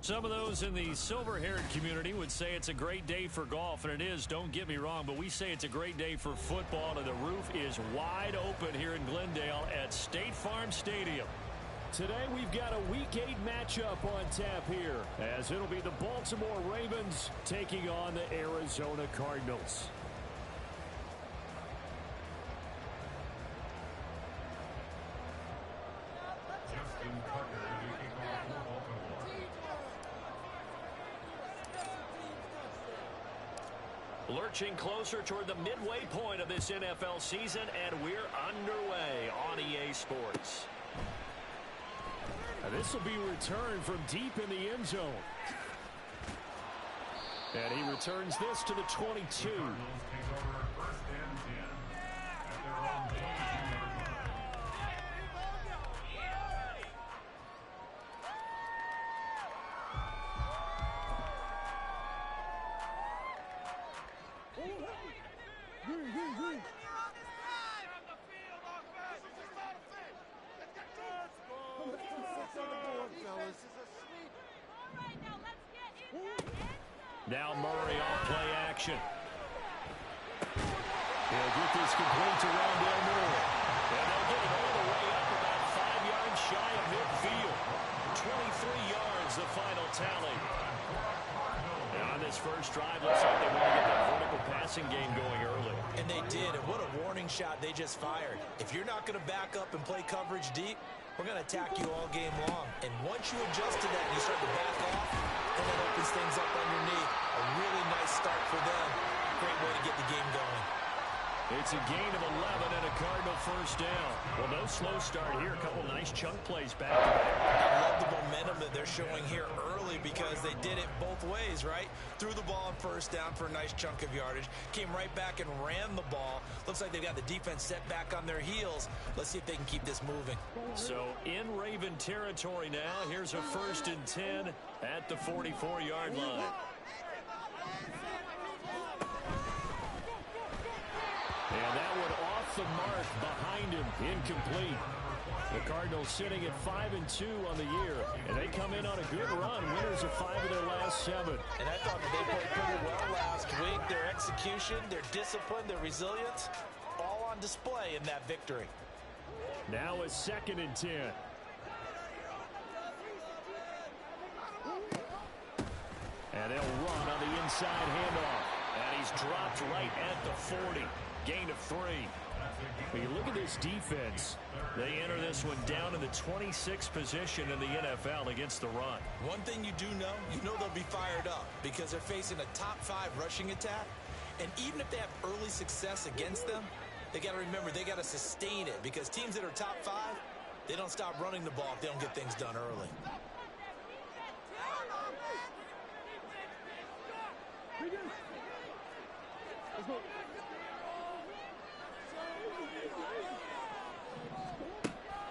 Some of those in the silver-haired community would say it's a great day for golf, and it is, don't get me wrong, but we say it's a great day for football, and the roof is wide open here in Glendale at State Farm Stadium. Today we've got a Week 8 matchup on tap here, as it'll be the Baltimore Ravens taking on the Arizona Cardinals. Lurching closer toward the midway point of this NFL season, and we're underway on EA Sports. This will be returned from deep in the end zone. And he returns this to the 22. Now Murray on play action. He'll get this complete to Rondale Moore. And they'll get it all the way up about 5 yards shy of midfield. 23 yards the final tally. And on this first drive, looks like they want to get that vertical passing game going early. And they did, and what a warning shot they just fired. If you're not going to back up and play coverage deep, we're going to attack you all game long. And once you adjust to that and you start to back off, then it opens things up underneath. A really nice start for them. Great way to get the game going. It's a gain of 11 and a Cardinal first down. Well, no slow start here. A couple nice chunk plays back to back. I love the momentum that they're showing here early because they did it both ways, right? Threw the ball on first down for a nice chunk of yardage. Came right back and ran the ball. Looks like they've got the defense set back on their heels. Let's see if they can keep this moving. So in Raven territory now. Here's a 1st and 10 at the 44-yard line. And that one off the mark behind him, incomplete. The Cardinals sitting at 5-2 on the year, and they come in on a good run, winners of 5 of their last 7. And I thought that they played pretty well last week. Their execution, their discipline, their resilience, all on display in that victory. Now a 2nd and 10. And they'll run on the inside handoff. And he's dropped right at the 40. Gain of 3. When you look at this defense, they enter this one down in the 26th position in the NFL against the run. One thing you do know, they'll be fired up because they're facing a top 5 rushing attack. And even if they have early success against them, they got to remember they got to sustain it because teams that are top 5, they don't stop running the ball if they don't get things done early.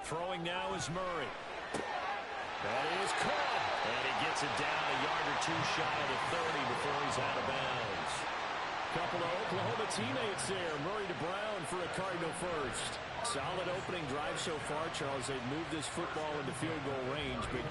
Throwing now is Murray. That is caught. And he gets it down a yard or 2 shy of the 30 before he's out of bounds. Couple of Oklahoma teammates there. Murray to Brown for a Cardinal first. Solid opening drive so far, Charles. They've moved this football into field goal range, but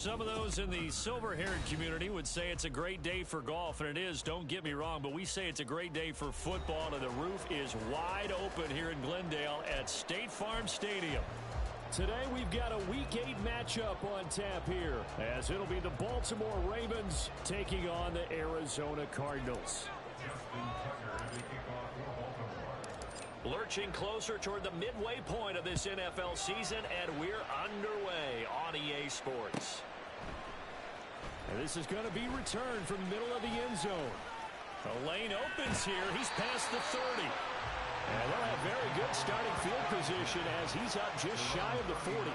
Some of those in the silver-haired community would say it's a great day for golf, and it is, don't get me wrong, but we say it's a great day for football, and the roof is wide open here in Glendale at State Farm Stadium. Today we've got a Week 8 matchup on tap here, as it'll be the Baltimore Ravens taking on the Arizona Cardinals. Lurching closer toward the midway point of this NFL season, and we're underway on EA Sports. And this is going to be returned from the middle of the end zone. The lane opens here. He's past the 30. And they'll have very good starting field position as he's up just shy of the 40.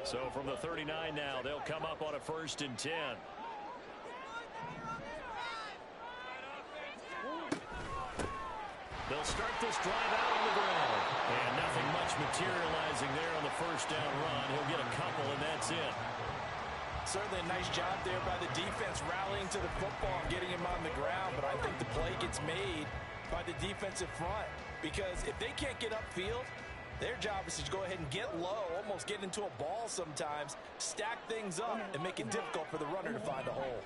So from the 39 now, they'll come up on a 1st and 10. They'll start this drive out on the ground. And nothing much materializing there on the 1st down run. He'll get a couple, and that's it. Certainly a nice job there by the defense rallying to the football and getting him on the ground. But I think the play gets made by the defensive front. Because if they can't get upfield, their job is to go ahead and get low, almost get into a ball sometimes, stack things up, and make it difficult for the runner to find a hole.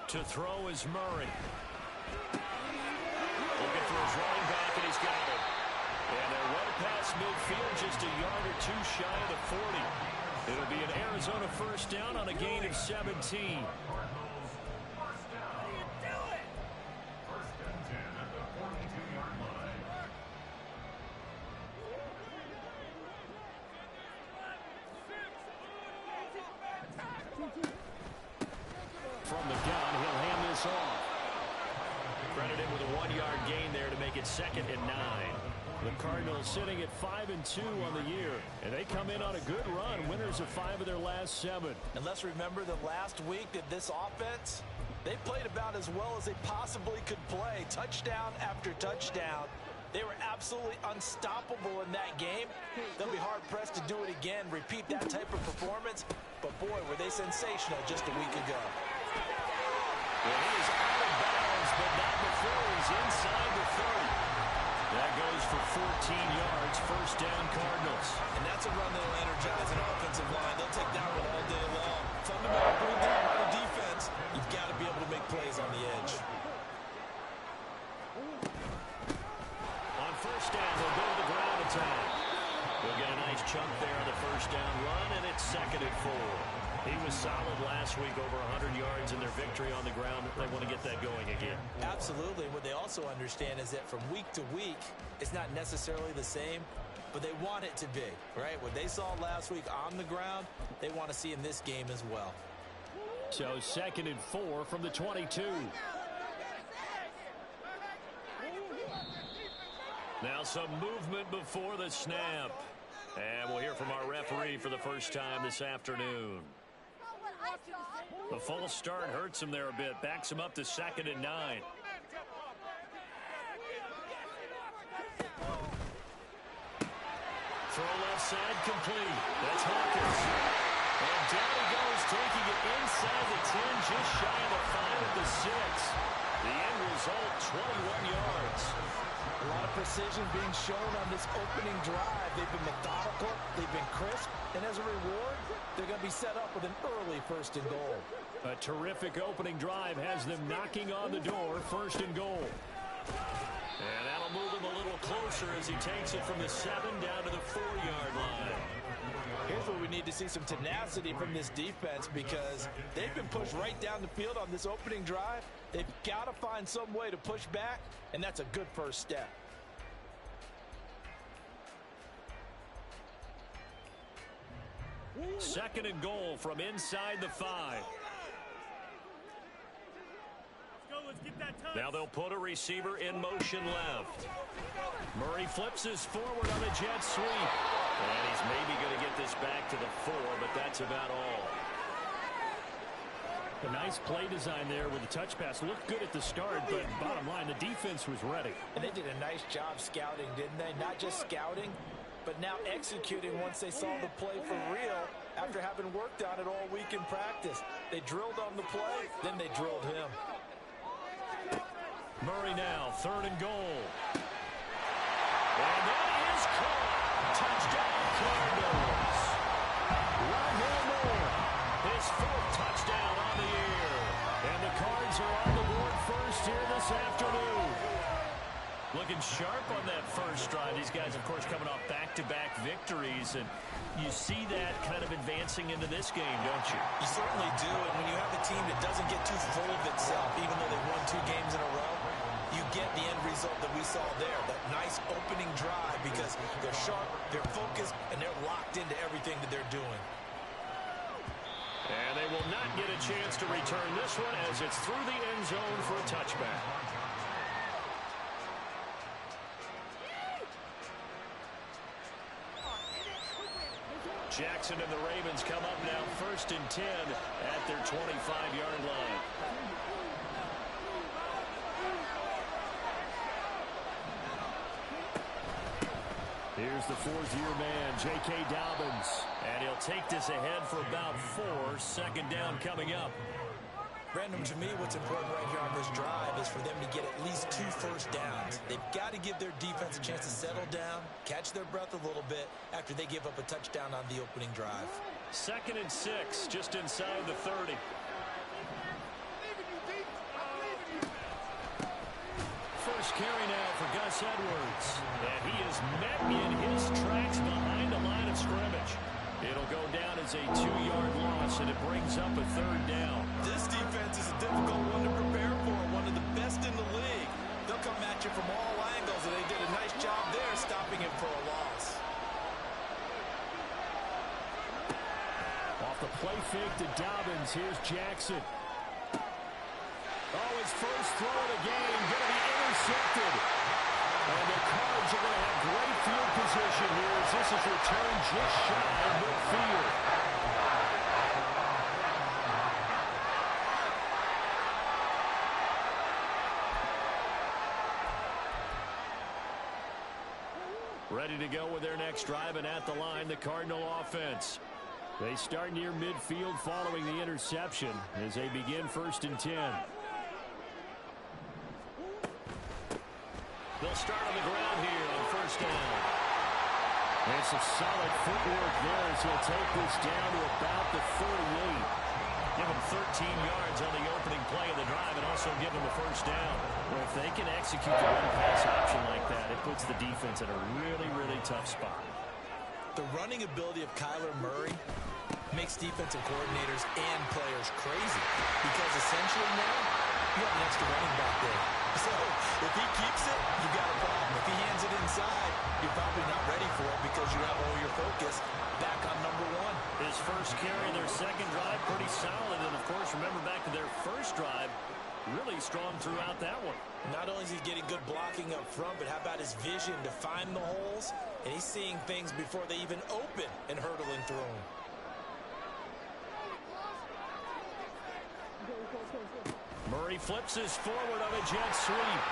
To throw is Murray. Looking for his running back, and he's got it. And they're well past midfield, just a yard or two shy of the 40. It'll be an Arizona 1st down on a gain of 17. From the gun, he'll hand this off. Credited with a 1-yard gain there to make it 2nd and 9. The Cardinals sitting at 5-2 on the year, and they come in on a good run, winners of 5 of their last 7. And let's remember that last week that this offense, they played about as well as they possibly could play. Touchdown after touchdown. They were absolutely unstoppable in that game. They'll be hard-pressed to do it again, repeat that type of performance. But, boy, were they sensational just a week ago. Well, he is out of bounds, but not before he's inside the 30. That goes for 14 yards, 1st down Cardinals. And that's a run that'll energize an offensive line. They'll take that one all day long. Fundamental breakdown by the defense. You've got to be able to make plays on the edge. On 1st down, they'll go to the ground attack. They'll get a nice chunk there on the 1st down run, and it's 2nd and 4. He was solid last week, over 100 yards in their victory on the ground. They want to get that going again. Absolutely. What they also understand is that from week to week, it's not necessarily the same, but they want it to be, right? What they saw last week on the ground, they want to see in this game as well. So 2nd and 4 from the 22. Now some movement before the snap. And we'll hear from our referee for the first time this afternoon. The false start hurts him there a bit. Backs him up to 2nd and 9. Throw left side complete. That's Hawkins. And down he goes, taking it inside the 10, just shy of the 5 at the 6. The end result, 21 yards. A lot of precision being shown on this opening drive. They've been methodical, they've been crisp, and as a reward, they're going to be set up with an early 1st and goal. A terrific opening drive has them knocking on the door, 1st and goal. And that'll move him a little closer as he takes it from the 7 down to the 4-yard line. Here's where we need to see some tenacity from this defense because they've been pushed right down the field on this opening drive. They've got to find some way to push back, and that's a good 1st step. Second and goal from inside the 5. Now they'll put a receiver in motion left. Murray flips his forward on a jet sweep. And he's maybe going to get this back to the 4, but that's about all. A nice play design there with the touch pass. Looked good at the start, but bottom line, the defense was ready. And they did a nice job scouting, didn't they? Not just scouting, but now executing once they saw the play for real after having worked on it all week in practice. They drilled on the play, then they drilled him. Murray now, 3rd and goal. And that is caught. Touchdown, Cardinals. Rondale Moore, his 4th touchdown on the year. And the Cards are on the board first here this afternoon. Looking sharp on that first drive. These guys, of course, coming off back-to-back victories, and you see that kind of advancing into this game, don't you? You certainly do, and when you have a team that doesn't get too full of itself, even though they won 2 games in a row, you get the end result that we saw there, that nice opening drive, because they're sharp, they're focused, and they're locked into everything that they're doing. And they will not get a chance to return this one as it's through the end zone for a touchback. Jackson and the Ravens come up now 1st and 10 at their 25-yard line. Here's the 4th-year man, J.K. Dobbins. And he'll take this ahead for about 4. 2nd down coming up. Brandon, to me, what's important right here on this drive is for them to get at least 2 first downs. They've got to give their defense a chance to settle down, catch their breath a little bit after they give up a touchdown on the opening drive. 2nd and 6, just inside the 30. First carry now for Gus Edwards. And he is met in his tracks behind the line of scrimmage. It'll go down as a 2-yard loss, and it brings up a 3rd down. This defense is a difficult one to prepare for, one of the best in the league. They'll come at you from all angles, and they did a nice job there stopping him for a loss. Off the play fake to Dobbins, here's Jackson. Oh, his first throw of the game, going to be intercepted. And the Cards are going to have great field position here as this is returned just shy of midfield. Ready to go with their next drive, and at the line, the Cardinal offense. They start near midfield following the interception as they begin 1st and 10. They'll start on the ground here on 1st down. And some solid footwork there as he'll take this down to about the 38. Give him 13 yards on the opening play of the drive and also give him a 1st down. Well, if they can execute the run-pass option like that, it puts the defense in a really, really tough spot. The running ability of Kyler Murray makes defensive coordinators and players crazy because essentially now you have an extra running back there. So if he keeps it, you got a problem. If he hands it inside, you're probably not ready for it because you have all your focus back on number 1. His first carry, their 2nd drive, pretty solid. And, of course, remember back to their first drive, really strong throughout that one. Not only is he getting good blocking up front, but how about his vision to find the holes? And he's seeing things before they even open and hurdling through them. Murray flips his forward on a jet sweep.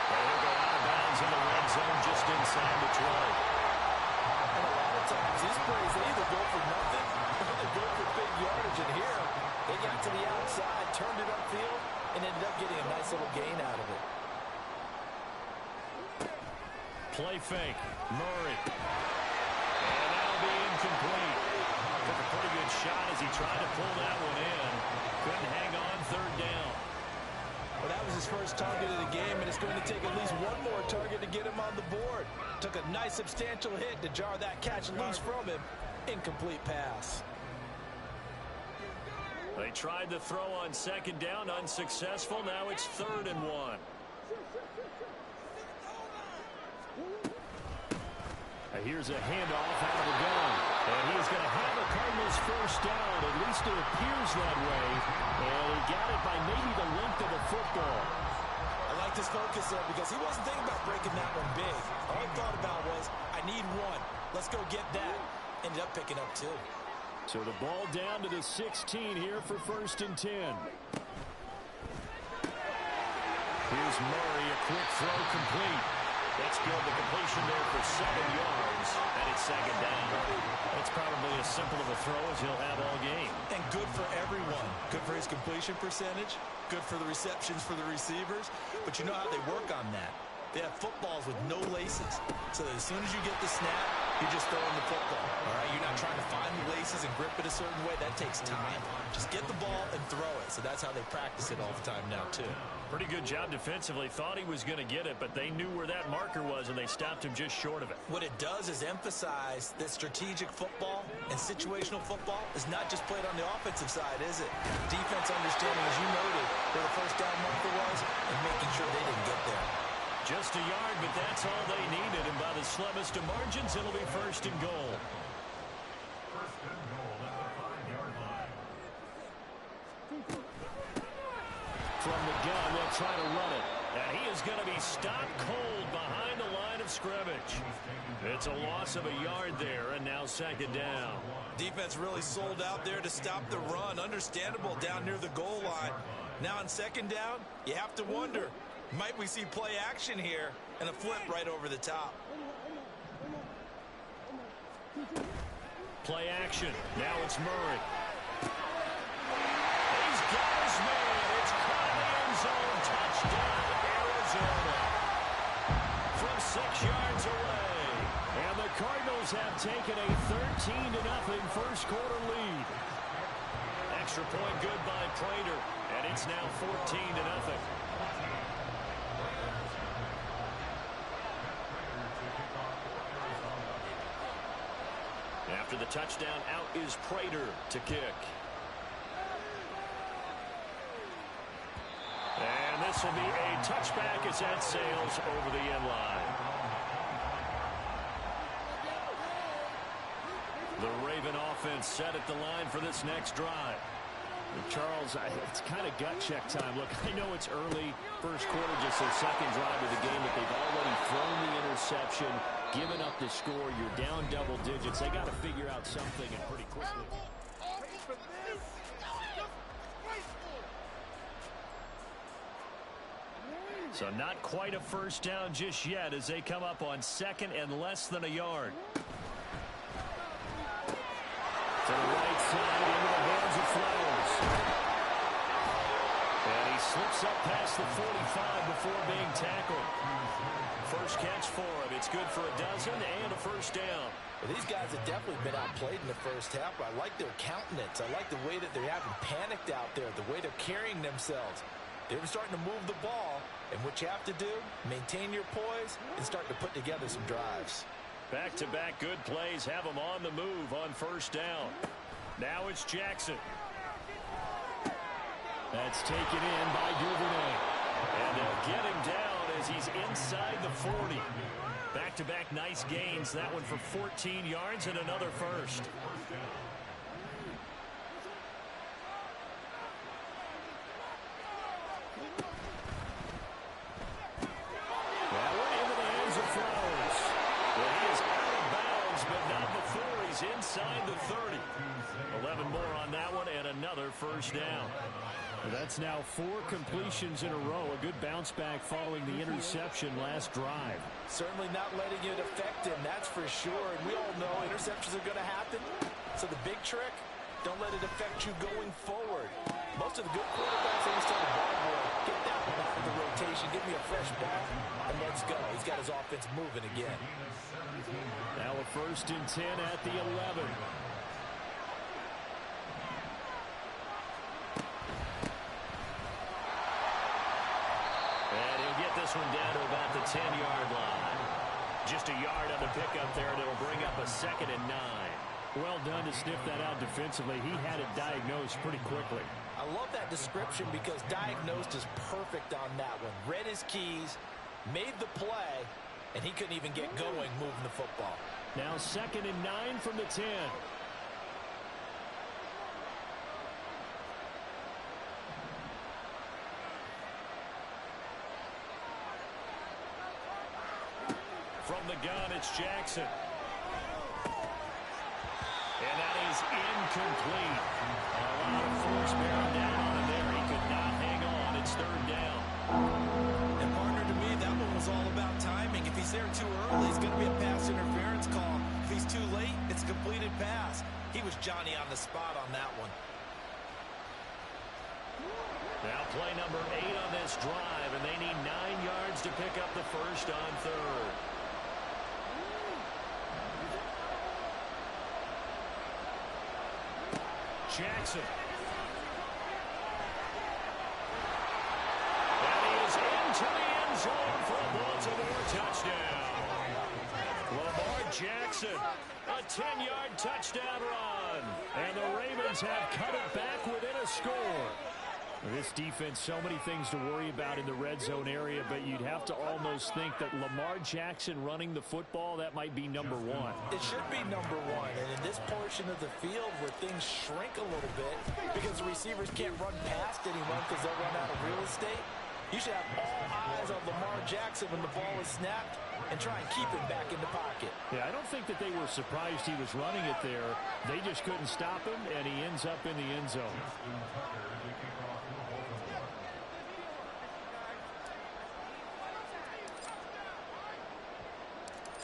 And he'll go out of bounds in the red zone just inside the 20. And a lot of times these plays, they either go for nothing or they go for big yardage. And here, they got to the outside, turned it upfield, and ended up getting a nice little gain out of it. Play fake. Murray. And that'll be incomplete. Took a pretty good shot as he tried to pull that one in. Couldn't hang on 3rd down. Well, that was his first target of the game, and it's going to take at least one more target to get him on the board. Took a nice substantial hit to jar that catch loose from him. Incomplete pass. They tried the throw on 2nd down, unsuccessful. Now it's 3rd and 1. Here's a handoff out of the gun. And he is going to have a Cardinals 1st down. At least it appears that way. And he got it by maybe the length of the football. I like this focus there because he wasn't thinking about breaking that one big. All he thought about was, I need 1. Let's go get that. Ended up picking up 2. So the ball down to the 16 here for 1st and 10. Here's Murray, a quick throw complete. That's good. The completion there for 7 yards. And it's 2nd down. It's probably as simple of a throw as he'll have all game. And good for everyone. Good for his completion percentage. Good for the receptions for the receivers. But you know how they work on that. They have footballs with no laces. So that as soon as you get the snap, you're just throwing the football. All right, you're not trying to find the laces and grip it a certain way. That takes time. Just get the ball and throw it. So that's how they practice it all the time now, too. Pretty good job defensively. Thought he was going to get it, but they knew where that marker was, and they stopped him just short of it. What it does is emphasize that strategic football and situational football is not just played on the offensive side, is it? Defense understanding, as you noted, where the first down marker was and making sure they didn't get there. Just a yard, but that's all they needed, and by the slimmest of margins, it'll be first and goal. From the gun, they'll try to run it. And he is going to be stopped cold behind the line of scrimmage. It's a loss of a yard there, and now second down. Defense really sold out there to stop the run. Understandable down near the goal line. Now on second down, you have to wonder, might we see play action here and a flip right over the top? Play action. Now it's Murray. He's got his man. It's caught in the end zone. Touchdown, Arizona. From 6 yards away. And the Cardinals have taken a 13-0 first quarter lead. Extra point good by Prater. And it's now 14-0. After the touchdown, out is Prater to kick. And this will be a touchback as that sails over the end line. The Raven offense set at the line for this next drive. Charles, it's kind of gut check time. Look, I know it's early, first quarter, just their second drive of the game, but they've already thrown the interception, given up the score. You're down double digits. They got to figure out something, and pretty quickly. So not quite a first down just yet as they come up on second and less than a yard. To the right side, into the hands of Flowers. And he slips up past the 45 before being tackled. First catch for him. It's good for a dozen and a first down. Well, these guys have definitely been outplayed in the first half, but I like their countenance. I like the way that they haven't panicked out there, the way they're carrying themselves. They're starting to move the ball, and what you have to do, maintain your poise and start to put together some drives. Back-to-back good plays have them on the move on first down. Now it's Jackson. That's taken in by Duvernay. And they'll get him down as he's inside the 40. Back-to-back nice gains. That one for 14 yards and another first. That one into the hands of Flowers. Well, he is out of bounds, but not before he's inside the 30. 11 more on that one and another first down. That's now 4 completions in a row. A good bounce back following the interception last drive. Certainly not letting it affect him, that's for sure. And we all know interceptions are going to happen. So the big trick, don't let it affect you going forward. Most of the good quarterbacks always tell the ball boy, get that one out of the rotation, give me a fresh ball, and let's go. He's got his offense moving again. Now a 1st and 10 at the 11. This one down to about the 10-yard line. Just a yard on the pickup there, and it'll bring up a 2nd and 9. Well done to sniff that out defensively. He had it diagnosed pretty quickly. I love that description because diagnosed is perfect on that one. Read his keys, made the play, and he couldn't even get going moving the football. Now 2nd and 9 from the 10. From the gun, it's Jackson. And that is incomplete. A lot of force bearing down on him there. He could not hang on. It's 3rd down. And partner, to me, that one was all about timing. If he's there too early, it's going to be a pass interference call. If he's too late, it's a completed pass. He was Johnny on the spot on that one. Now play number 8 on this drive, and they need 9 yards to pick up the first on third. Jackson. And he is into the end zone for a Baltimore touchdown. Lamar Jackson, a 10-yard touchdown run. And the Ravens have cut it back within a score. This defense, so many things to worry about in the red zone area, but you'd have to almost think that Lamar Jackson running the football, that might be number 1. It should be number 1, and in this portion of the field where things shrink a little bit because the receivers can't run past anyone because they'll run out of real estate, you should have all eyes on Lamar Jackson when the ball is snapped and try and keep him back in the pocket. Yeah, I don't think that they were surprised he was running it there. They just couldn't stop him, and he ends up in the end zone.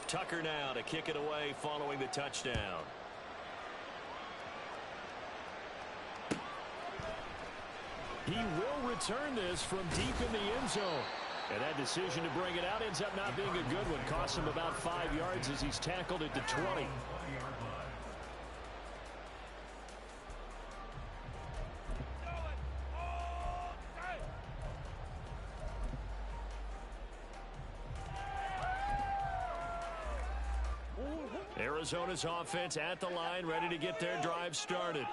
Tucker now to kick it away following the touchdown. He will return this from deep in the end zone. And that decision to bring it out ends up not being a good one. Costs him about 5 yards as he's tackled at the 20. Arizona's offense at the line, ready to get their drive started.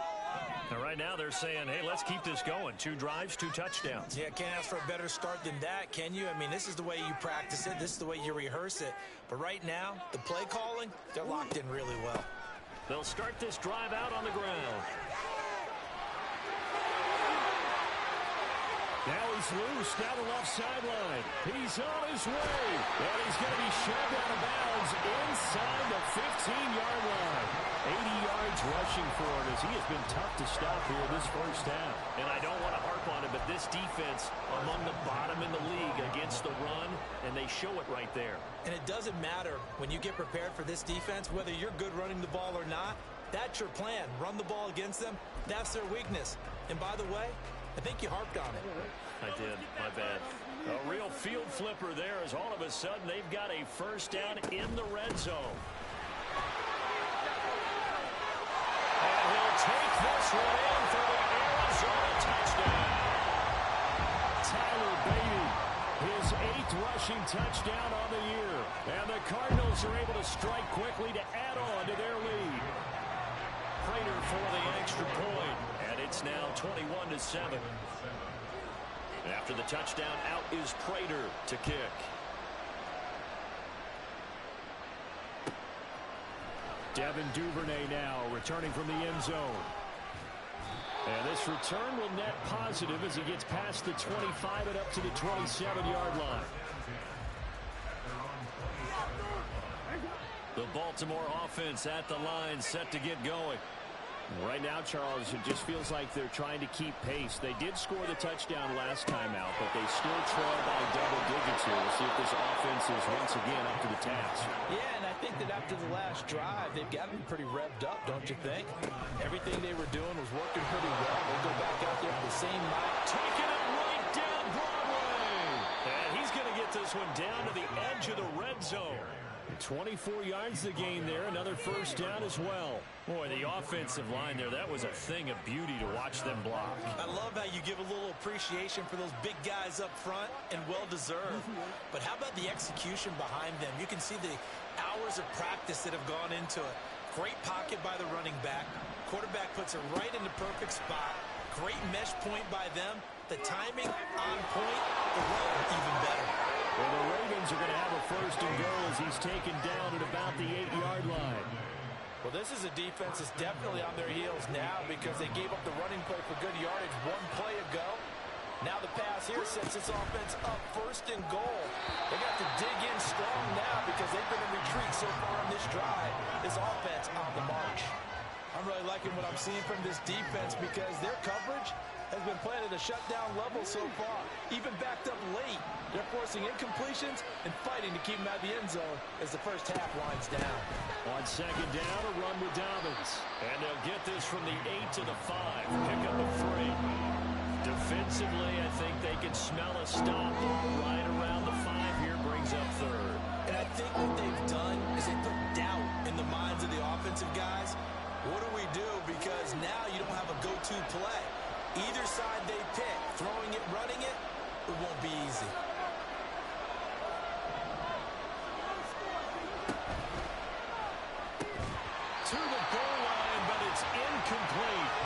And right now they're saying, hey, let's keep this going. 2 drives, 2 touchdowns. Yeah, can't ask for a better start than that, can you? I mean, this is the way you practice it. This is the way you rehearse it. But right now, the play calling, they're locked in really well. They'll start this drive out on the ground. Now he's loose down the left sideline. He's on his way. And he's going to be shoved out of bounds inside the 15-yard line. 80 yards rushing for him as he has been tough to stop here this first half. And I don't want to harp on it, but this defense among the bottom in the league against the run, and they show it right there. And it doesn't matter when you get prepared for this defense, whether you're good running the ball or not, that's your plan. Run the ball against them. That's their weakness. And by the way, I think you harped on it. I did. My bad. A real field flipper there as all of a sudden they've got a first down in the red zone. And he'll take this one in for the Arizona touchdown. Tyler Beatty, his 8th rushing touchdown on the year. And the Cardinals are able to strike quickly to add on to their lead. Prater for the extra point. And it's now 21-7. After the touchdown, out is Prater to kick. Devin Duvernay now returning from the end zone. And this return will net positive as he gets past the 25 and up to the 27-yard line. The Baltimore offense at the line, set to get going. Right now, Charles, it just feels like they're trying to keep pace. They did score the touchdown last time out, but they still trail by double digits here. We'll see if this offense is once again up to the task. Yeah, and I think that after the last drive, they've got to be pretty revved up, don't you think? Everything they were doing was working pretty well. They'll go back out there with the same mic. Taking it right down Broadway. And he's going to get this one down to the edge of the red zone. 24 yards the gain there. Another first down as well. Boy, the offensive line there, that was a thing of beauty to watch them block. I love how you give a little appreciation for those big guys up front, and well-deserved. But how about the execution behind them? You can see the hours of practice that have gone into it. Great pocket by the running back. Quarterback puts it right in the perfect spot. Great mesh point by them. The timing on point. The run even better. Well, the Ravens are going to have a first and goal as he's taken down at about the 8-yard line. Well, this is a defense that's definitely on their heels now because they gave up the running play for good yardage 1 play ago. Now the pass here sets this offense up first and goal. They got to dig in strong now because they've been in retreat so far on this drive. This offense on the march. I'm really liking what I'm seeing from this defense because their coverage has been playing at a shutdown level so far. Even backed up late, they're forcing incompletions and fighting to keep them out of the end zone as the first half winds down. On second down, a run with Dobbins. And they'll get this from the 8 to the 5. Pick up a 3. Defensively, I think they can smell a stop right around the 5 here, brings up third. And I think what they've done is they put doubt in the minds of the offensive guys. What do we do? Because now you don't have a go-to play. Either side they pick, throwing it, running it, it won't be easy. To the goal line, but it's incomplete.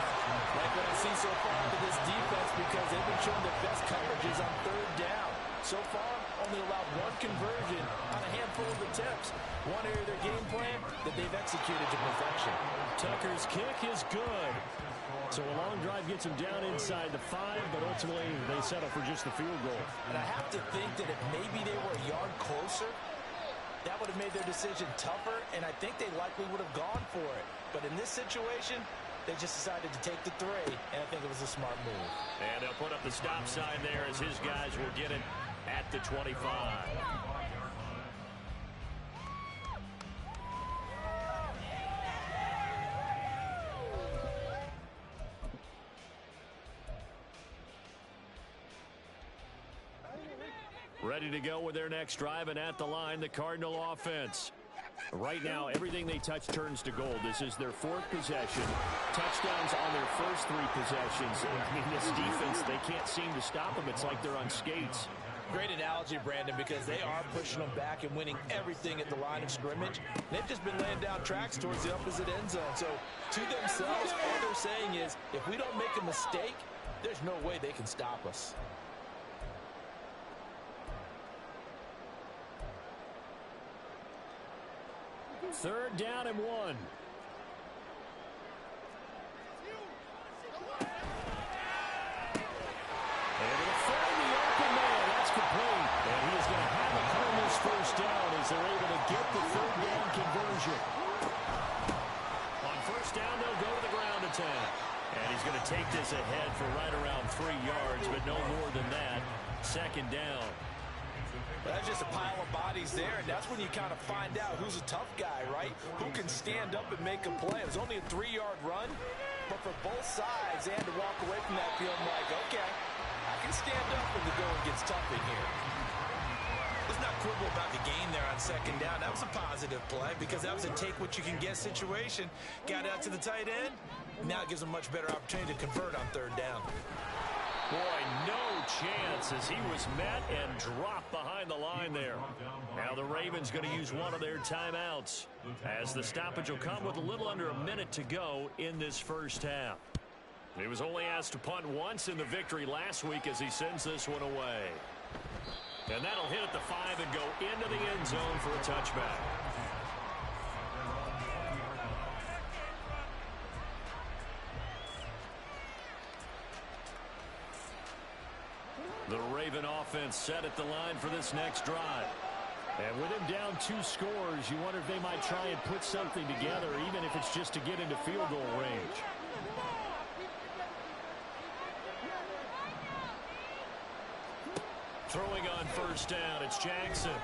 Like what I see so far into this defense, because they've been showing their best coverages on third down. So far, only allowed one conversion on a handful of attempts. One area of their game plan that they've executed to perfection. Tucker's kick is good. So a long drive gets him down inside the 5, but ultimately they settle for just the field goal. And I have to think that if maybe they were a yard closer, that would have made their decision tougher, and I think they likely would have gone for it. But in this situation, they just decided to take the 3, and I think it was a smart move. And they'll put up the stop sign there as his guys will get it at the 25. Ready to go with their next drive, and at the line, the Cardinal offense. Right now, everything they touch turns to gold. This is their 4th possession. Touchdowns on their first 3 possessions. I mean, this defense, they can't seem to stop them. It's like they're on skates. Great analogy, Brandon, because they are pushing them back and winning everything at the line of scrimmage. They've just been laying down tracks towards the opposite end zone. So, to themselves, all they're saying is, if we don't make a mistake, there's no way they can stop us. Third down and 1. And it'll find the open man. That's complete. And he is going to have it on this first down as they're able to get the third down conversion. On first down, they'll go to the ground attack. And he's going to take this ahead for right around 3 yards, but no more than that. Second down. That's just a pile of bodies there, and that's when you kind of find out who's a tough guy, right? Who can stand up and make a play. It was only a 3-yard run, but for both sides, they had to walk away from that feeling like, okay, I can stand up when the going gets tough in here. Let's not quibble about the gain there on second down. That was a positive play because that was a take-what-you-can-get situation. Got out to the tight end. Now it gives them a much better opportunity to convert on third down. Boy, no chance as he was met and dropped behind the line there. Now the Ravens going to use one of their timeouts as the stoppage will come with a little under a minute to go in this first half. He was only asked to punt once in the victory last week as he sends this one away. And that'll hit at the 5 and go into the end zone for a touchback. The Raven offense set at the line for this next drive. And with him down 2 scores, you wonder if they might try and put something together, even if it's just to get into field goal range. Throwing on first down, it's Jackson.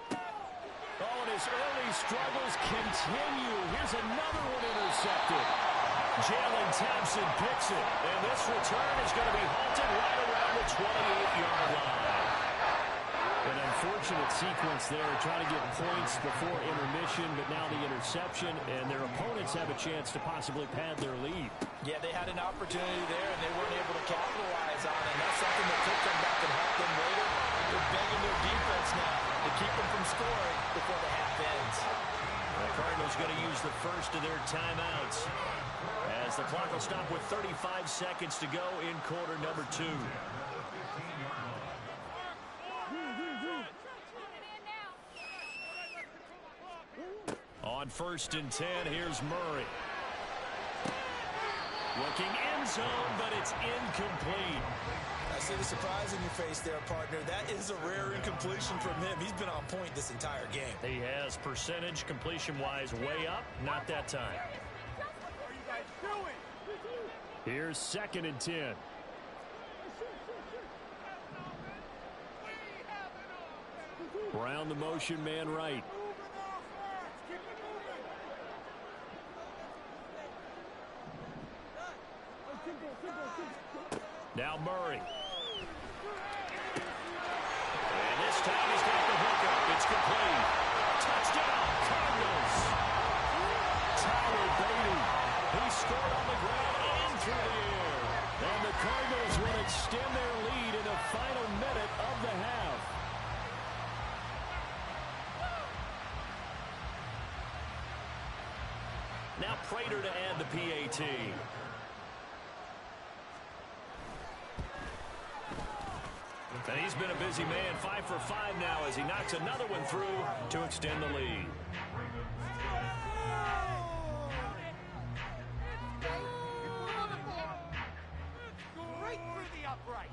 Oh, and his early struggles continue. Here's another one intercepted. Jalen Thompson picks it, and this return is going to be halted right around the 28-yard line. An unfortunate sequence there, trying to get points before intermission, but now the interception, and their opponents have a chance to possibly pad their lead. Yeah, they had an opportunity there, and they weren't able to capitalize on it. And that's something that could come back and help them later. They're begging their defense now to keep them from scoring before the half ends. The Cardinals going to use the first of their timeouts as the clock will stop with 35 seconds to go in quarter number 2. On first and 10, here's Murray. Looking end zone, but it's incomplete. I see the surprise in your face there, partner. That is a rare incompletion from him. He's been on point this entire game. He has percentage completion-wise way up, not that time. Here's second and 10. Brown the motion man right. Now Murray. And this time he's got the hook up. It's complete. Touchdown, Cardinals. Tyler Beatty. He scored on the ground and through the air. And the Cardinals will extend their lead in the final minute of the half. Now Prater to add the PAT. And he's been a busy man, 5 for 5 now as he knocks another one through to extend the lead. Right through the uprights.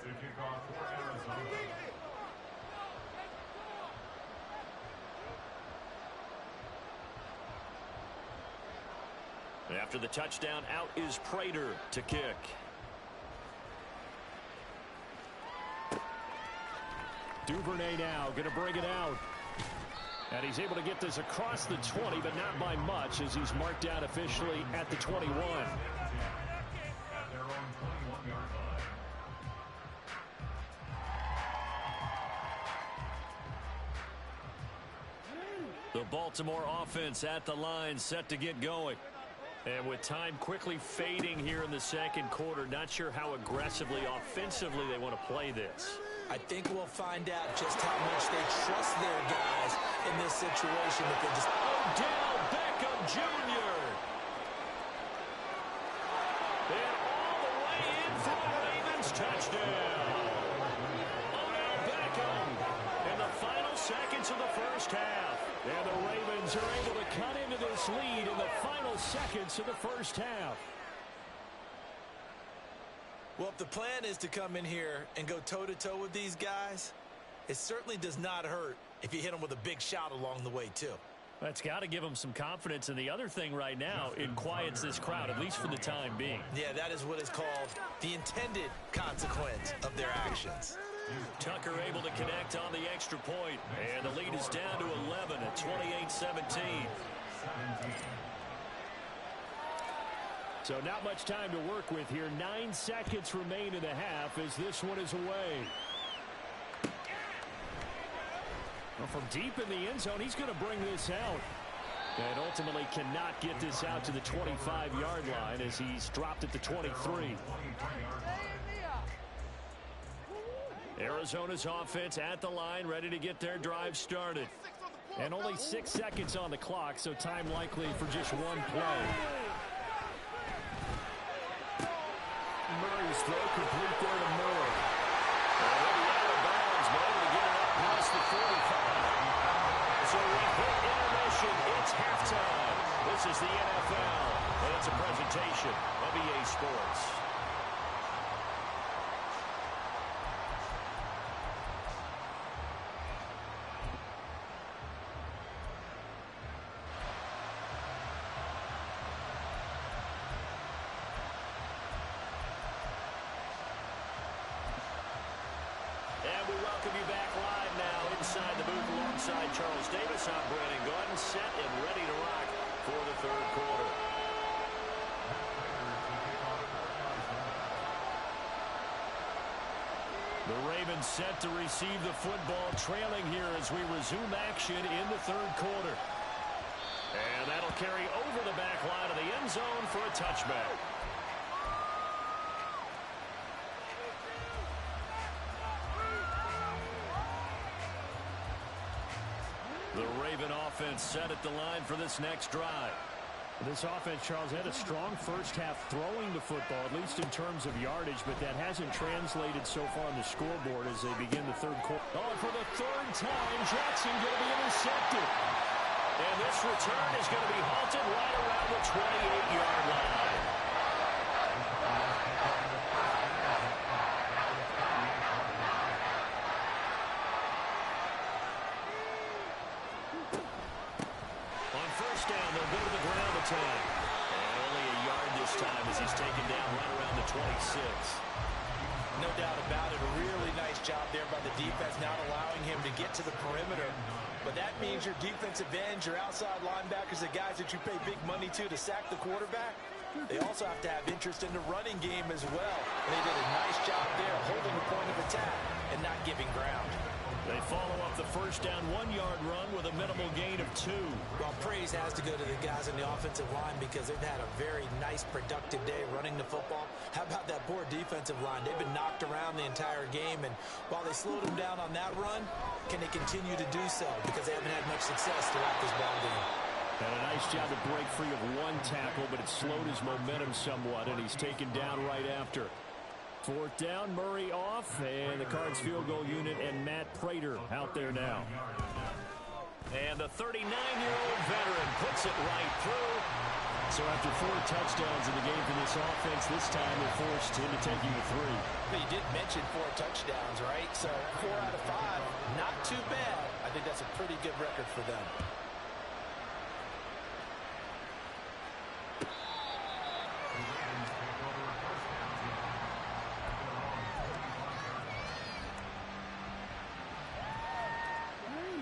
To kick off for Arizona. After the touchdown, out is Prater to kick. Duvernay now going to bring it out. And he's able to get this across the 20, but not by much as he's marked down officially at the 21. At their own 21-yard line. The Baltimore offense at the line, set to get going. And with time quickly fading here in the second quarter, not sure how aggressively, offensively they want to play this. I think we'll find out just how much they trust their guys in this situation. That they just Odell Beckham Jr. And all the way in for the Ravens touchdown. Odell Beckham in the final seconds of the first half. And the Ravens are able to cut into this lead in the final seconds of the first half. Well, if the plan is to come in here and go toe-to-toe with these guys, it certainly does not hurt if you hit them with a big shot along the way, too. That's got to give them some confidence. And the other thing right now, it quiets this crowd, at least for the time being. Yeah, that is what is called the intended consequence of their actions. Tucker able to connect on the extra point. And the lead is down to 11 at 28-17. So not much time to work with here. 9 seconds remain in the half as this one is away. Well, from deep in the end zone, he's going to bring this out. And ultimately cannot get this out to the 25-yard line as he's dropped at the 23. Arizona's offense at the line, ready to get their drive started. And only 6 seconds on the clock, so time likely for just one play. Murray's throw complete there to Moore. And he'll be out of bounds, but able to get it up past the 45. So we hit intermission. It's halftime. This is the NFL, and it's a presentation of EA Sports. Charles Davis, I'm Brandon Gaudin, set and ready to rock for the third quarter. The Ravens set to receive the football, trailing here as we resume action in the third quarter. And that'll carry over the back line of the end zone for a touchback. The Raven offense set at the line for this next drive. This offense, Charles, had a strong first half throwing the football, at least in terms of yardage, but that hasn't translated so far on the scoreboard as they begin the third quarter. Oh, for the third time, Jackson going to be intercepted. And this return is going to be halted right around the 28-yard line. And only a yard this time as he's taken down right around the 26. No doubt about it. A really nice job get to the perimeter. But that means your defensive ends, your outside linebackers, the guys that you pay big money to sack the quarterback, they also have to have interest in the running game as well. And they did a nice job there holding the point of attack and not giving ground. They follow up the first down 1-yard run with a minimal gain of 2. Well, praise has to go to the guys on the offensive line because they've had a very nice, productive day running the football. How about that poor defensive line? They've been knocked around the entire game, and while they slowed them down on that run, can they continue to do so? Because they haven't had much success throughout this ball game. And a nice job to break free of one tackle, but it slowed his momentum somewhat, and he's taken down right after. 4th down, Murray off, and the Cards field goal unit and Matt Prater out there now. And the 39-year-old veteran puts it right through. So after 4 touchdowns in the game for this offense, this time they're forced into taking the 3. But you did mention 4 touchdowns, right? So 4 out of 5, not too bad. I think that's a pretty good record for them.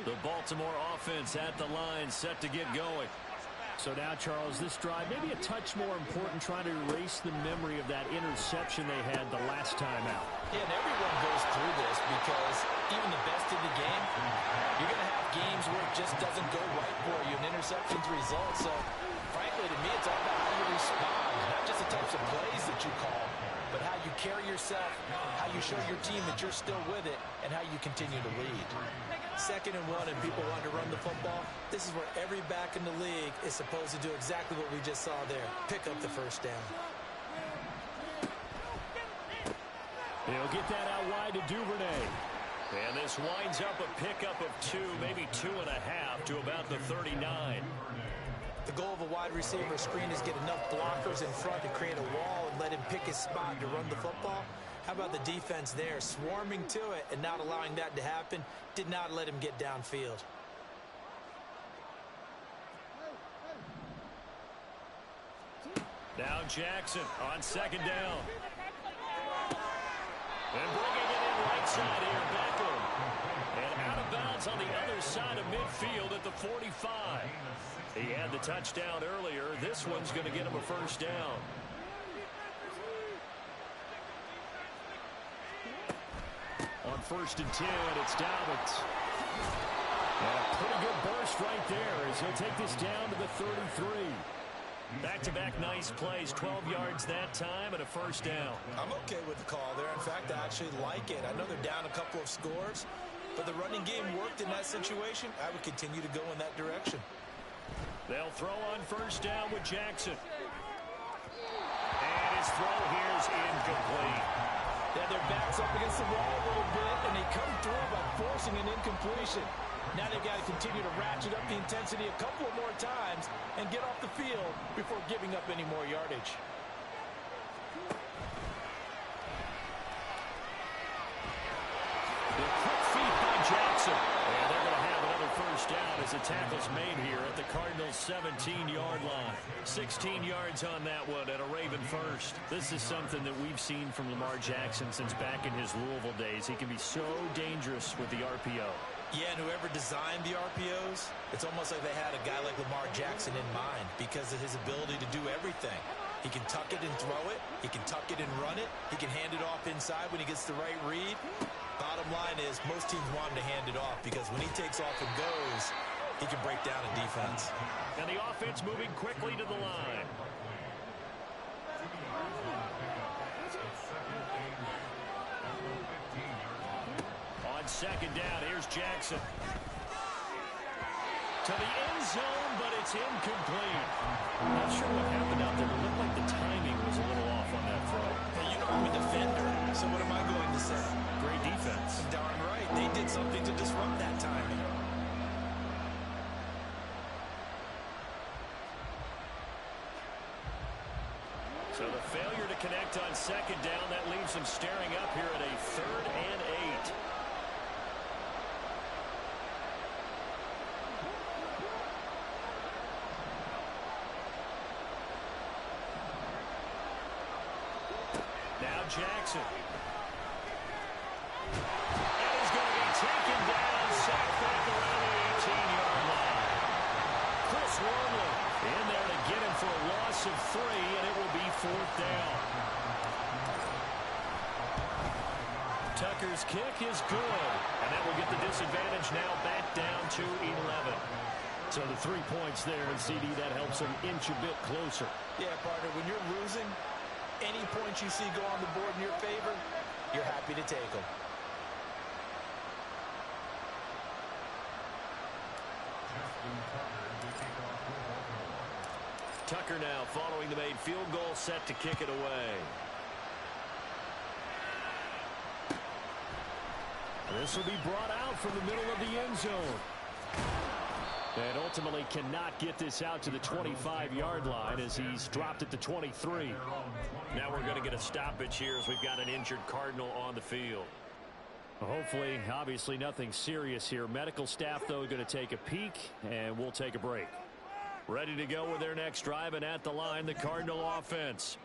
The Baltimore offense at the line, set to get going. So now, Charles, this drive maybe a touch more important, trying to erase the memory of that interception they had the last time out. Yeah, and everyone goes through this because even the best in the game, you're going to have games where it just doesn't go right for you, and interceptions result. So, frankly, to me, it's all about how you respond, not just the types of plays that you call, but how you carry yourself, how you show your team that you're still with it, and how you continue to lead. 2nd and 1 and people want to run the football. This is where every back in the league is supposed to do exactly what we just saw there. Pick up the first down. He'll get that out wide to Duvernay. And this winds up a pickup of 2, maybe 2.5 to about the 39. The goal of a wide receiver screen is get enough blockers in front to create a wall and let him pick his spot to run the football. How about the defense there, swarming to it and not allowing that to happen? Did not let him get downfield. Now Jackson on 2nd down. And bringing it in right side here, Beckham. And out of bounds on the other side of midfield at the 45. He had the touchdown earlier. This one's going to get him a first down. On 1st and 10, it's Dalvin. And a pretty good burst right there as he'll take this down to the 33. Back-to-back nice plays, 12 yards that time and a first down. I'm okay with the call there. In fact, I actually like it. I know they're down a couple of scores, but the running game worked in that situation. I would continue to go in that direction. They'll throw on 1st down with Jackson. And his throw here is incomplete. Yeah, their back's up against the wall a little bit, and they come through by forcing an incompletion. Now they've got to continue to ratchet up the intensity a couple of more times and get off the field before giving up any more yardage. The quick feet by Jackson. And they're going to have another first down as the tackle's made here at the Cardinals' 17-yard line. 16 yards on that one and a Raven first. This is something that we've seen from Lamar Jackson since back in his Louisville days. He can be so dangerous with the RPO. Yeah, and whoever designed the RPOs, it's almost like they had a guy like Lamar Jackson in mind because of his ability to do everything. He can tuck it and throw it. He can tuck it and run it. He can hand it off inside when he gets the right read. Bottom line is most teams want him to hand it off because when he takes off and goes, he can break down a defense. And the offense moving quickly to the line. On 2nd down, here's Jackson. To the end zone, but it's incomplete. Not sure what happened out there. It looked like the timing was a little off on that throw. Hey, you know I'm a defender, so what am I going to say? Great defense. Darn right. They did something to disrupt that timing. So the failure to connect on 2nd down, that leaves them staring up here at a 3rd and 8. Now Jackson. And he's going to be taken down, sacked Wormley in there to get him for a loss of 3, and it will be 4th down. Tucker's kick is good, and that will get the disadvantage now back down to 11. So the 3 points there, and CD, that helps them inch a bit closer. Yeah, partner, when you're losing, any points you see go on the board in your favor, you're happy to take them. Tucker now following the made field goal, set to kick it away. This will be brought out from the middle of the end zone. And ultimately cannot get this out to the 25-yard line as he's dropped at the 23. Now we're going to get a stoppage here as we've got an injured Cardinal on the field. Hopefully, obviously nothing serious here. Medical staff, though, going to take a peek, and we'll take a break. Ready to go with their next drive, and at the line, the Cardinal offense.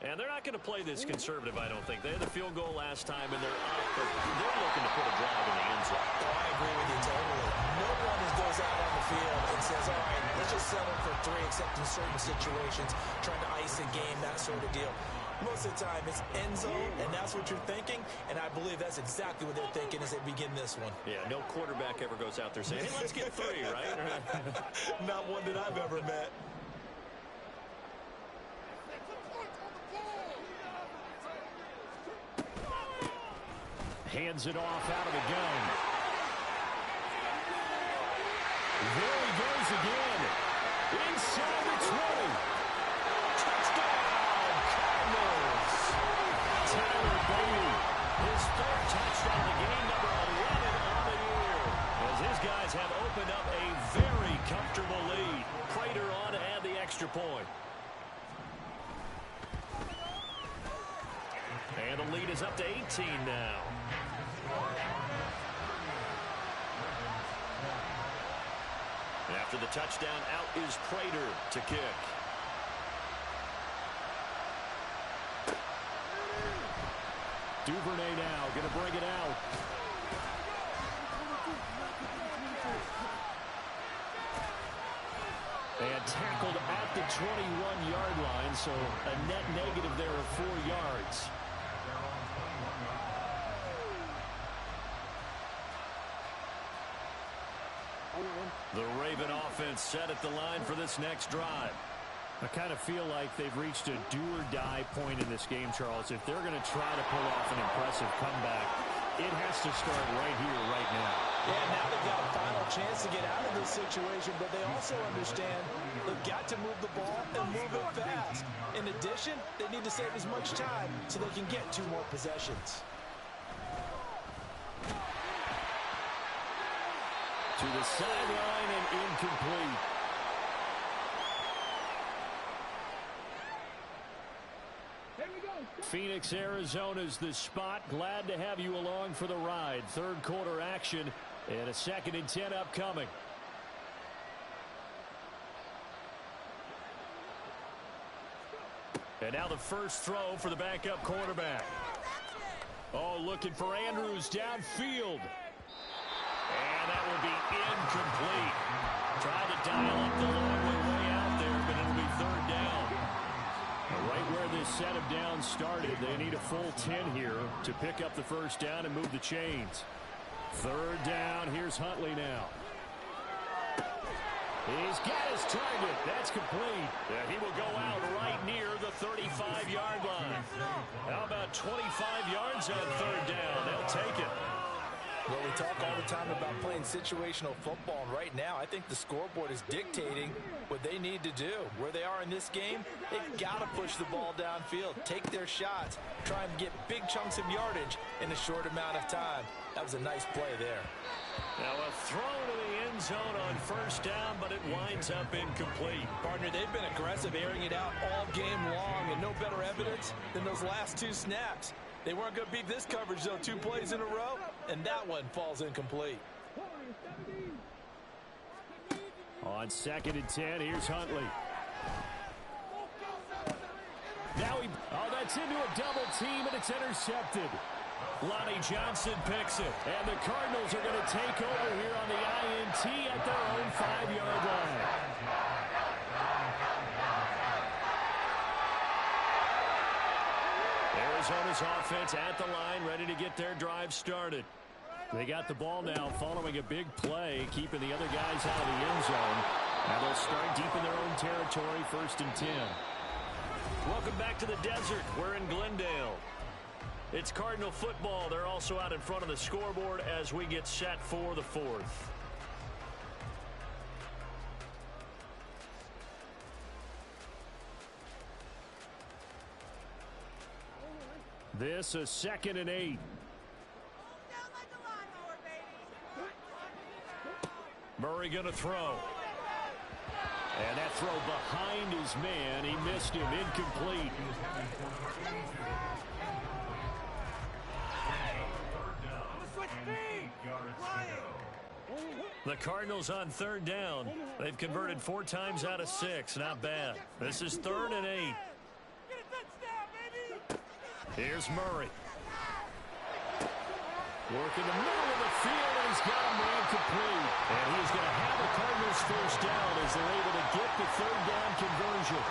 And they're not going to play this conservative, I don't think. They had the field goal last time, and they're up, but they're looking to put a drive in the end zone. Oh, I agree with you totally. No one goes out on the field and says, all right, let's just settle for 3, except in certain situations, trying to ice a game, that sort of deal. Most of the time, it's end zone, and that's what you're thinking, and I believe that's exactly what they're thinking as they begin this one. Yeah, no quarterback ever goes out there saying, hey, let's get 3, right? Not one that I've ever met. Hands it off out of the gun. There he goes again. Inside the 20. Touchdown, Cardinals. Tyler Bailey, his 3rd touchdown of the game, number 11 on the year. As his guys have opened up a very comfortable lead. Prater on to add the extra point. And the lead is up to 18 now. After the touchdown, out is Prater to kick. Duvernay now going to bring it out. And tackled at the 21-yard line, so a net negative there of 4 yards. The Raven offense set at the line for this next drive. I kind of feel like they've reached a do-or-die point in this game, Charles. If they're going to try to pull off an impressive comeback, it has to start right here, right now. Yeah, now they've got a final chance to get out of this situation, but they also understand they've got to move the ball and move it fast. In addition, they need to save as much time so they can get 2 more possessions. To the sideline and incomplete. Phoenix, Arizona's the spot. Glad to have you along for the ride. 3rd quarter action and a 2nd and 10 upcoming. And now the first throw for the backup quarterback. Oh, looking for Andrews downfield. And that will be incomplete. Tried to dial up the long way out there, but it'll be 3rd down. Right where this set of downs started, they need a full 10 here to pick up the first down and move the chains. 3rd down, here's Huntley now. He's got his target. That's complete. And he will go out right near the 35-yard line. How about 25 yards on 3rd down? They'll take it. Well, we talk all the time about playing situational football, and right now I think the scoreboard is dictating what they need to do. Where they are in this game, they've got to push the ball downfield, take their shots, try and get big chunks of yardage in a short amount of time. That was a nice play there. Now a throw to the end zone on 1st down, but it winds up incomplete. Partner, they've been aggressive, airing it out all game long, and no better evidence than those last 2 snaps. They weren't going to beat this coverage, though, 2 plays in a row, and that one falls incomplete. On 2nd and 10, here's Huntley. Now that's into a double team, and it's intercepted. Lonnie Johnson picks it, and the Cardinals are going to take over here on the INT at their own 5-yard line. Arizona's offense at the line, ready to get their drive started. They got the ball now following a big play, keeping the other guys out of the end zone. Now they'll start deep in their own territory, 1st and 10. Welcome back to the desert. We're in Glendale. It's Cardinal football. They're also out in front of the scoreboard as we get set for the 4th. This is 2nd and 8. Murray going to throw. And that throw behind his man. He missed him. Incomplete. The Cardinals on 3rd down. They've converted 4 times out of 6. Not bad. This is 3rd and 8. Here's Murray. Working the middle of the field, and he's got him incomplete. And he is going to have the Cardinals 1st down as they're able to get the 3rd down conversion.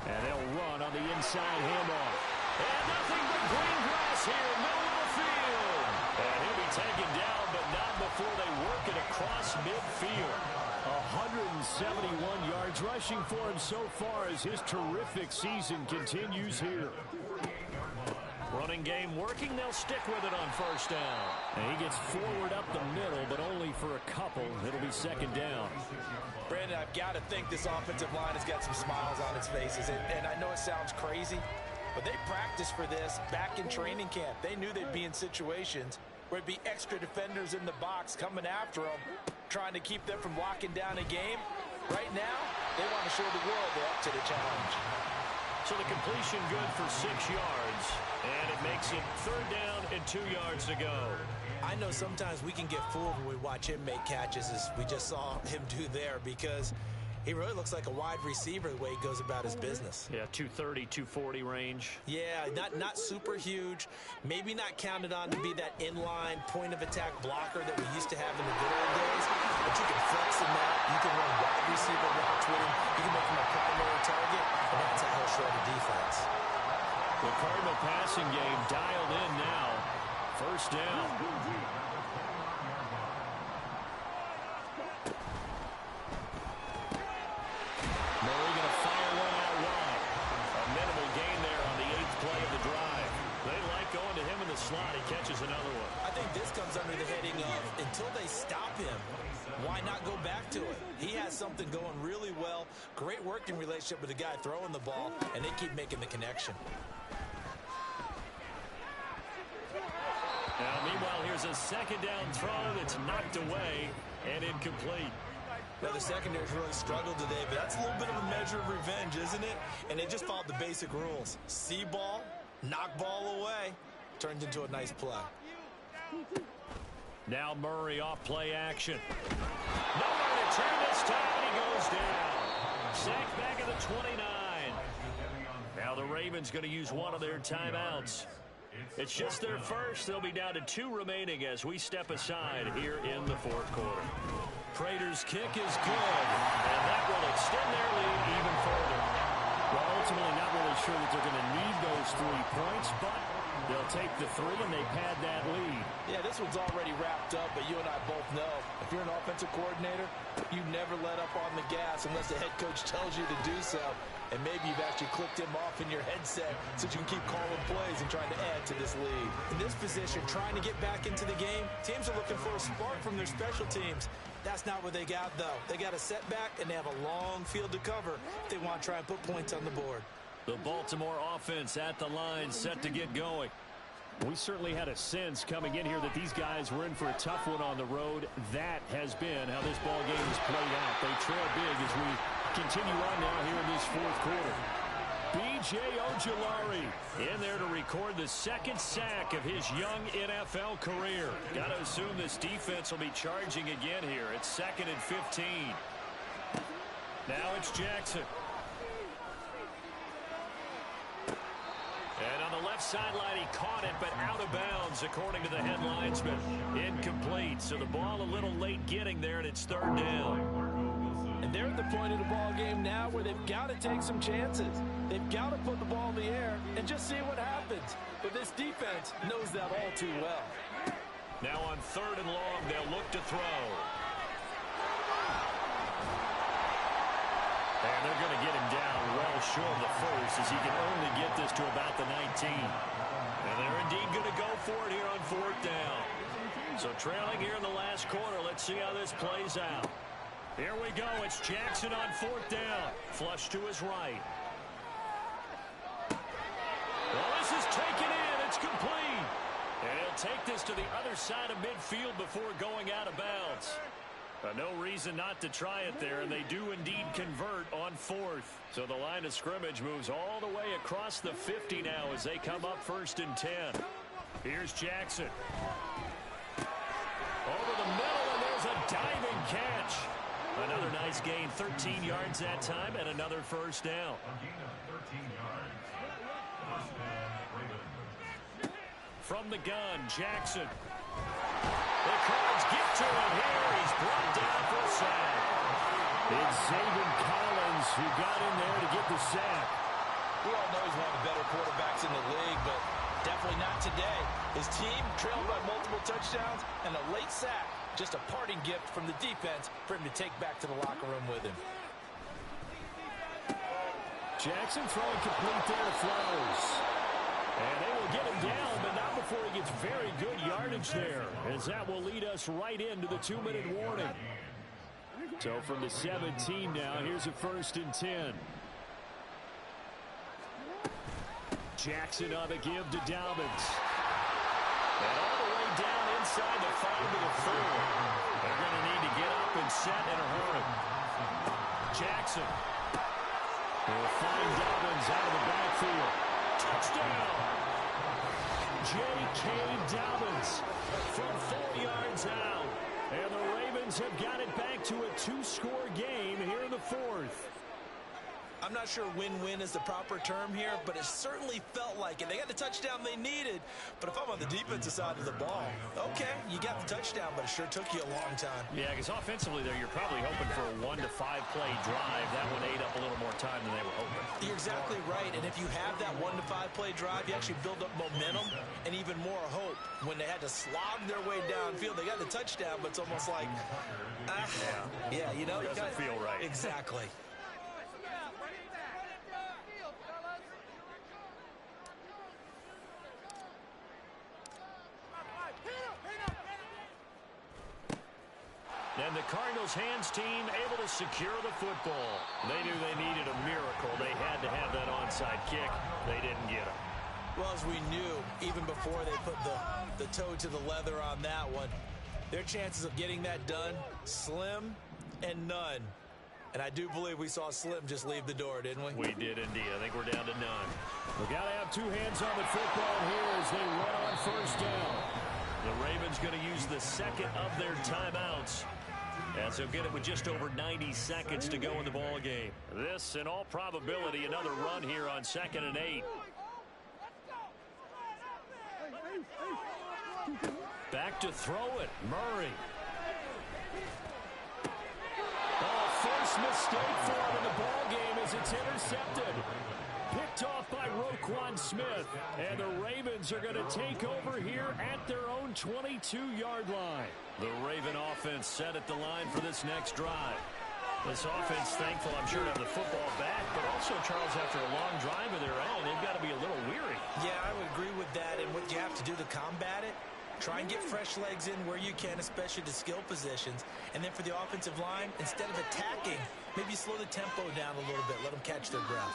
And they'll run on the inside handoff. And nothing but green grass here, middle of the field. And he'll be taken down, but not before they work it across midfield. 171 yards rushing for him so far as his terrific season continues here. Running game working. They'll stick with it on 1st down. And he gets forward up the middle, but only for a couple. It'll be 2nd down. Brandon, I've got to think this offensive line has got some smiles on its faces. And I know it sounds crazy, but they practiced for this back in training camp. They knew they'd be in situations where it'd be extra defenders in the box coming after them, trying to keep them from locking down a game. Right now, they want to show the world they're up to the challenge. So the completion good for 6 yards, and it makes it 3rd down and 2 yards to go. I know sometimes we can get fooled when we watch him make catches, as we just saw him do there, because he really looks like a wide receiver the way he goes about his business. Yeah, 230, 240 range. Yeah, not super huge. Maybe not counted on to be that inline point-of-attack blocker that we used to have in the good old days. But you can flex in that. You can run wide receiver routes with him. You can make him a primary target, and that's how he'll shred a defense. The Cardinal passing game dialed in now. 1st down. Murray going to fire one out wide. A minimal gain there on the 8th play of the drive. They like going to him in the slot. He catches another one. I think this comes under the heading of, until they stop him, why not go back to it? He has something going really well. Great working relationship with the guy throwing the ball, and they keep making the connection. Now, meanwhile, here's a 2nd down throw that's knocked away and incomplete. Now, the secondary's really struggled today, but that's a little bit of a measure of revenge, isn't it? And they just followed the basic rules. See ball, knock ball away, turns into a nice play. Now Murray off play action. Nowhere to turn this time, and he goes down. Sacked back at the 29. Now the Ravens going to use one of their timeouts. It's just their first. They'll be down to 2 remaining as we step aside here in the 4th quarter. Prater's kick is good, and that will extend their lead even further. Well, ultimately not really sure that they're going to need those 3 points, but they'll take the 3 and they pad that lead. Yeah, this one's already wrapped up, but you and I both know if you're an offensive coordinator, you never let up on the gas unless the head coach tells you to do so. And maybe you've actually clicked him off in your headset so you can keep calling plays and trying to add to this lead. In this position, trying to get back into the game, teams are looking for a spark from their special teams. That's not what they got, though. They got a setback, and they have a long field to cover if they want to try and put points on the board. The Baltimore offense at the line, set to get going. We certainly had a sense coming in here that these guys were in for a tough one on the road. That has been how this ball game has played out. They trail big as we continue on now here in this 4th quarter. B.J. Ojulari in there to record the 2nd sack of his young NFL career. Got to assume this defense will be charging again here. It's 2nd and 15. Now it's Jackson. And on the left sideline, he caught it, but out of bounds, according to the head linesman. Incomplete, so the ball a little late getting there, and it's 3rd down. And they're at the point of the ball game now where they've got to take some chances. They've got to put the ball in the air and just see what happens. But this defense knows that all too well. Now on 3rd and long, they'll look to throw. And they're going to get him down well short of the first, as he can only get this to about the 19. And they're indeed going to go for it here on 4th down. So trailing here in the last quarter, let's see how this plays out. Here we go. It's Jackson on 4th down. Flush to his right. Well, this is taken in. It's complete. And he'll take this to the other side of midfield before going out of bounds. No reason not to try it there, and they do indeed convert on 4th. So the line of scrimmage moves all the way across the 50 now as they come up 1st and 10. Here's Jackson. Over the middle, and there's a diving catch. Another nice gain, 13 yards that time, and another 1st down. A gain of 13 yards. 1st down, Ravens. From the gun, Jackson. The Cards get to him here. He's brought down for a sack. It's Zaven Collins who got in there to get the sack. We all know he's one of the better quarterbacks in the league, but definitely not today. His team trailed by multiple touchdowns, and a late sack, just a parting gift from the defense for him to take back to the locker room with him. Jackson throwing complete there to Flowers. And they will get him down, but not before he gets very good yardage there, as that will lead us right into the 2-minute warning. So from the 17 now, here's a 1st and 10. Jackson on the give to Dobbins. And all the way down inside the 5 to the 4. They're going to need to get up and set in a hurry. Jackson will find Dobbins out of the backfield. Touchdown! J.K. Dobbins from 4 yards out. And the Ravens have got it back to a 2-score game here in the 4th. I'm not sure win-win is the proper term here, but it certainly felt like it. They got the touchdown they needed, but if I'm on the defensive side of the ball, okay, you got the touchdown, but it sure took you a long time. Yeah, because offensively there, you're probably hoping for a 1 to 5 play drive. That one ate up a little more time than they were hoping. You're exactly right, and if you have that 1 to 5 play drive, you actually build up momentum and even more hope. When they had to slog their way downfield, they got the touchdown, but it's almost like, yeah, you know, doesn't feel right. Exactly. And the Cardinals hands team able to secure the football. They knew they needed a miracle. They had to have that onside kick. They didn't get it. Well, as we knew, even before they put the toe to the leather on that one, their chances of getting that done, slim and none. And I do believe we saw Slim just leave the door, didn't we? We did indeed. I think we're down to none. We've got to have 2 hands on the football here as they run on 1st down. The Ravens going to use the 2nd of their timeouts, as they'll get it with just over 90 seconds to go in the ball game. This, in all probability, another run here on 2nd and 8. Back to throw it, Murray. Oh, first mistake for him in the ball game as it's intercepted. Picked off by Roquan Smith. And the Ravens are going to take over here at their own 22-yard line. The Raven offense set at the line for this next drive. This offense thankful, I'm sure, to have the football back, but also, Charles, after a long drive of their own, they've got to be a little weary. Yeah, I would agree with that, and what you have to do to combat it, try and get fresh legs in where you can, especially to skill positions. And then for the offensive line, instead of attacking, maybe slow the tempo down a little bit, let them catch their breath.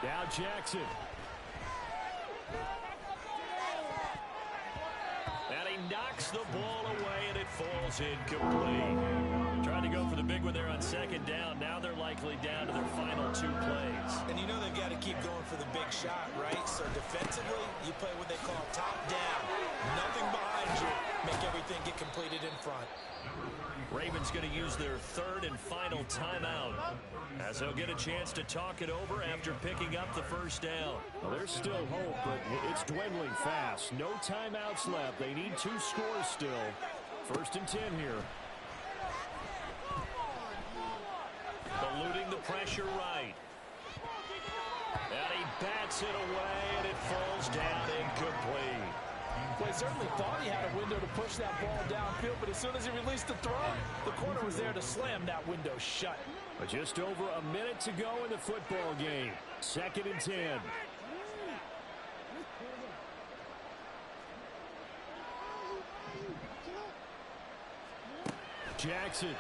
Now Jackson. And he knocks the ball away, and it falls incomplete. Trying to go for the big one there on 2nd down. Now they're like basically down to their final 2 plays. And you know they've got to keep going for the big shot, right? So defensively, you play what they call top down. Nothing behind you. Make everything get completed in front. Ravens going to use their 3rd and final timeout as they'll get a chance to talk it over after picking up the first down. Well, there's still hope, but it's dwindling fast. No timeouts left. They need 2 scores still. 1st and 10 here. Eluding the pressure right. And he bats it away, and it falls down incomplete. Well, he certainly thought he had a window to push that ball downfield, but as soon as he released the throw, the corner was there to slam that window shut. But just over a minute to go in the football game. 2nd and 10. Jackson.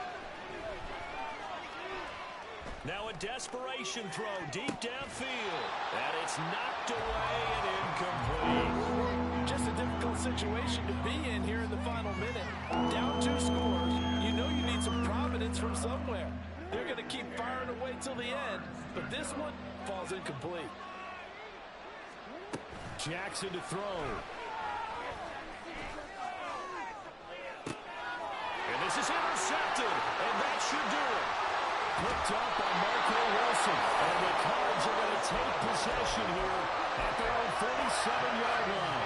Now a desperation throw deep downfield. And it's knocked away and incomplete. Just a difficult situation to be in here in the final minute. Down 2 scores. You know you need some providence from somewhere. They're going to keep firing away till the end, but this one falls incomplete. Jackson to throw. And this is intercepted, and that should do it. Picked up by Marco Wilson. And the Cards are going to take possession here at their own 47-yard line.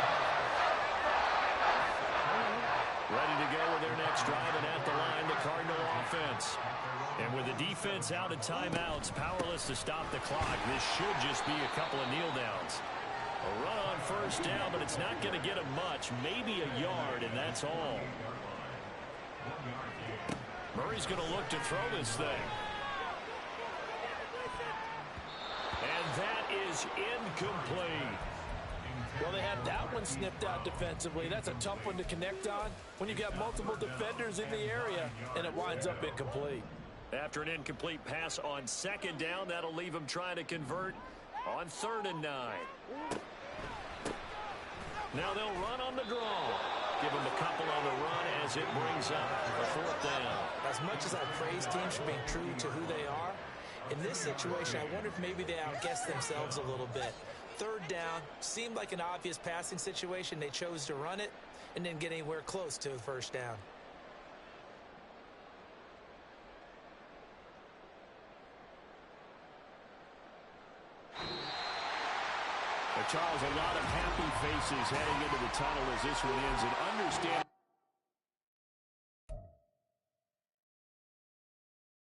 Ready to go with their next drive, and at the line, the Cardinal offense. And with the defense out of timeouts, powerless to stop the clock, this should just be a couple of kneel downs. A run on 1st down, but it's not going to get him much, maybe a yard, and that's all. Murray's going to look to throw this thing. And that is incomplete. Well, they had that one snipped out defensively. That's a tough one to connect on when you got multiple defenders in the area, and it winds up incomplete. After an incomplete pass on 2nd down, that'll leave him trying to convert on 3rd and 9. Now they'll run on the draw. Give them a couple on the run as it brings up a 4th down. As much as I praise teams for being true to who they are, in this situation, I wonder if maybe they outguessed themselves a little bit. 3rd down seemed like an obvious passing situation. They chose to run it and didn't get anywhere close to a 1st down. Charles, a lot of happy faces heading into the tunnel as this one ends. And